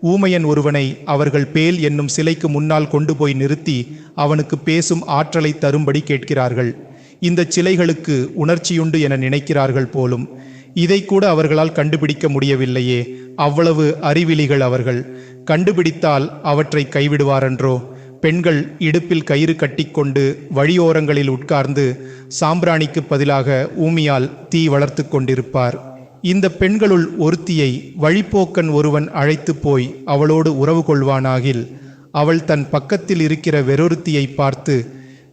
ஊமையன் ஒருவனை அவர்கள் பேல் என்னும் சிலைக்கு முன்னால் கொண்டு போய் நிறுத்தி அவனுக்கு பேசும் ஆற்றலை தரும்படி கேட்கிறார்கள். இந்த சிலைகளுக்கு உணர்ச்சியுண்டு என நினைக்கிறார்கள் போலும். இதை கூட அவர்களால் கண்டுபிடிக்க முடியவில்லையே. அவ்வளவு அறிவிலிகள் அவர்கள். கண்டுபிடித்தால் அவற்றை கைவிடுவாரென்றோ? பெண்கள் இடுப்பில் கயிறு கட்டிக்கொண்டு வழியோரங்களில் உட்கார்ந்து சாம்பிராணிக்கு பதிலாக ஊமியால் தீ வளர்த்து கொண்டிருப்பார். இந்த பெண்களுள் ஒருத்தியை வழிப்போக்கன் ஒருவன் அழைத்து போய் அவளோடு உறவு கொள்வானாகில் அவள் தன் பக்கத்தில் இருக்கிற வேறொருத்தியை பார்த்து,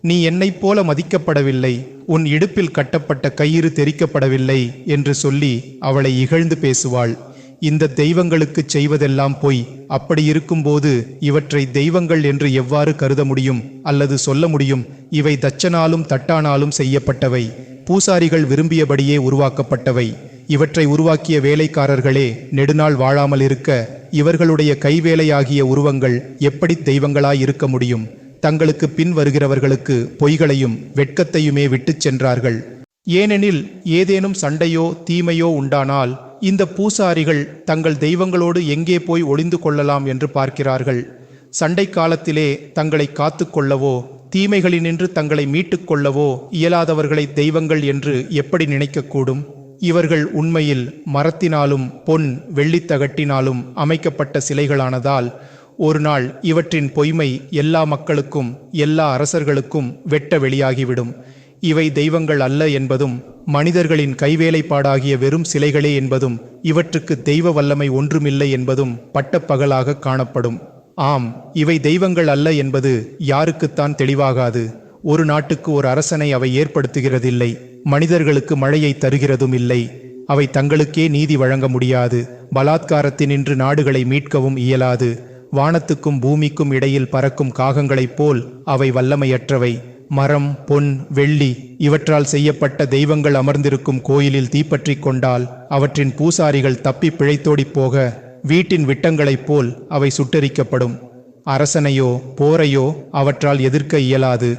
நீ என்னைப் போல மதிக்கப்படவில்லை, உன் இடுப்பில் கட்டப்பட்ட கயிறு தெரிக்கப்படவில்லை என்று சொல்லி அவளை இகழ்ந்து பேசுவாள். இந்த தெய்வங்களுக்கு செய்வதெல்லாம் பொய். அப்படி இருக்கும்போது இவற்றை தெய்வங்கள் என்று எவ்வாறு கருத முடியும் அல்லது சொல்ல முடியும்? இவை தச்சனாலும் தட்டானாலும் செய்யப்பட்டவை. பூசாரிகள் விரும்பியபடியே உருவாக்கப்பட்டவை. இவற்றை உருவாக்கிய வேலைக்காரர்களே நெடுநாள் வாழாமல் இருக்க இவர்களுடைய கைவேலையாகிய உருவங்கள் எப்படி தெய்வங்களாய் இருக்க முடியும்? தங்களுக்கு பின் வருகிறவர்களுக்கு பொய்களையும் வெட்கத்தையுமே விட்டுச் சென்றார்கள். ஏனெனில் ஏதேனும் சண்டையோ தீமையோ உண்டானால் இந்த பூசாரிகள் தங்கள் தெய்வங்களோடு எங்கே போய் ஒளிந்து கொள்ளலாம் என்று பார்க்கிறார்கள். சண்டை காலத்திலே தங்களை காத்து கொள்ளவோ தீமைகளினின்று தங்களை மீட்டுக் கொள்ளவோ இயலாதவர்களை தெய்வங்கள் என்று எப்படி நினைக்கக்கூடும்? இவர்கள் உண்மையில் மரத்தினாலும் பொன் வெள்ளித்தகட்டினாலும் அமைக்கப்பட்ட சிலைகளானதால் ஒரு நாள் இவற்றின் பொய்மை எல்லா மக்களுக்கும் எல்லா அரசர்களுக்கும் வெட்ட வெளியாகிவிடும். இவை தெய்வங்கள் அல்ல என்பதும் மனிதர்களின் கைவேலைப்பாடாகிய வெறும் சிலைகளே என்பதும் இவற்றுக்கு தெய்வ வல்லமை ஒன்றுமில்லை என்பதும் பட்டப்பகலாக காணப்படும். ஆம், இவை தெய்வங்கள் அல்ல என்பது யாருக்குத்தான் தெளிவாகாது. ஒரு நாட்டுக்கு ஒரு அரசனை அவை ஏற்படுத்துகிறதில்லை. மனிதர்களுக்கு மழையை தருகிறதும் இல்லை. அவை தங்களுக்கே நீதி வழங்க முடியாது. பலாத்காரத்தினின்று நாடுகளை மீட்கவும் இயலாது. வானத்துக்கும் பூமிக்கும் இடையில் பறக்கும் காகங்களைப் போல் அவை வல்லமையற்றவை. மரம், பொன், வெள்ளி இவற்றால் செய்யப்பட்ட தெய்வங்கள் அமர்ந்திருக்கும் கோயிலில் தீப்பற்றி கொண்டால் அவற்றின் பூசாரிகள் தப்பி பிழைத்தோடிப் போக வீட்டின் விட்டங்களைப் போல் அவை சுட்டெரிக்கப்படும். அரசனையோ போரையோ அவற்றால் எதிர்க்க இயலாது.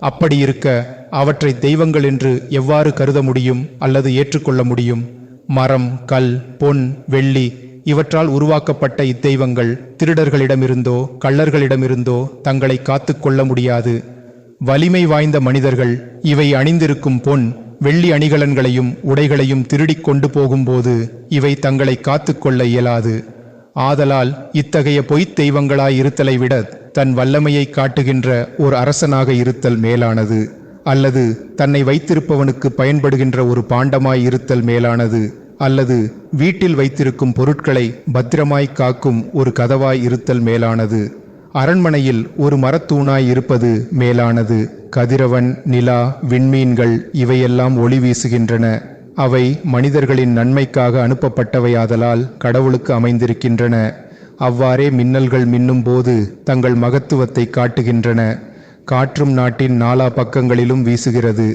அப்படியிருக்க அவற்றை தெய்வங்கள் என்று எவ்வாறு கருத முடியும் அல்லது ஏற்றுக்கொள்ள முடியும்? மரம், கல், பொன், வெள்ளி இவற்றால் உருவாக்கப்பட்ட இத்தெய்வங்கள் திருடர்களிடமிருந்தோ கள்ளர்களிடமிருந்தோ தங்களை காத்து கொள்ள முடியாது. வலிமை வாய்ந்த மனிதர்கள் இவை அணிந்திருக்கும் பொன் வெள்ளி அணிகலன்களையும் உடைகளையும் திருடிக் கொண்டு போகும்போது இவை தங்களை காத்து கொள்ள இயலாது. ஆதலால் இத்தகைய பொய்த் தெய்வங்களாய் இருத்தலை விட தன் வல்லமையை காட்டுகின்ற ஒரு அரசனாக இருத்தல் மேலானது. அல்லது தன்னை வைத்திருப்பவனுக்கு பயன்படுகின்ற ஒரு பாண்டமாய் இருத்தல் மேலானது. அல்லது வீட்டில் வைத்திருக்கும் பொருட்களை பத்திரமாய் காக்கும் ஒரு கதவாய் இருத்தல் மேலானது. அரண்மனையில் ஒரு மரத்தூணாய் இருப்பது மேலானது. கதிரவன், நிலா, விண்மீன்கள் இவையெல்லாம் ஒளி வீசுகின்றன. அவை மனிதர்களின் நன்மைக்காக அனுப்பப்பட்டவையாதலால் கடவுளுக்கு அமைந்திருக்கின்றன. அவ்வாறே மின்னல்கள் மின்னும் போது தங்கள் மகத்துவத்தை காட்டுகின்றன. காற்றும் நாட்டின் நாலா பக்கங்களிலும் வீசுகிறது.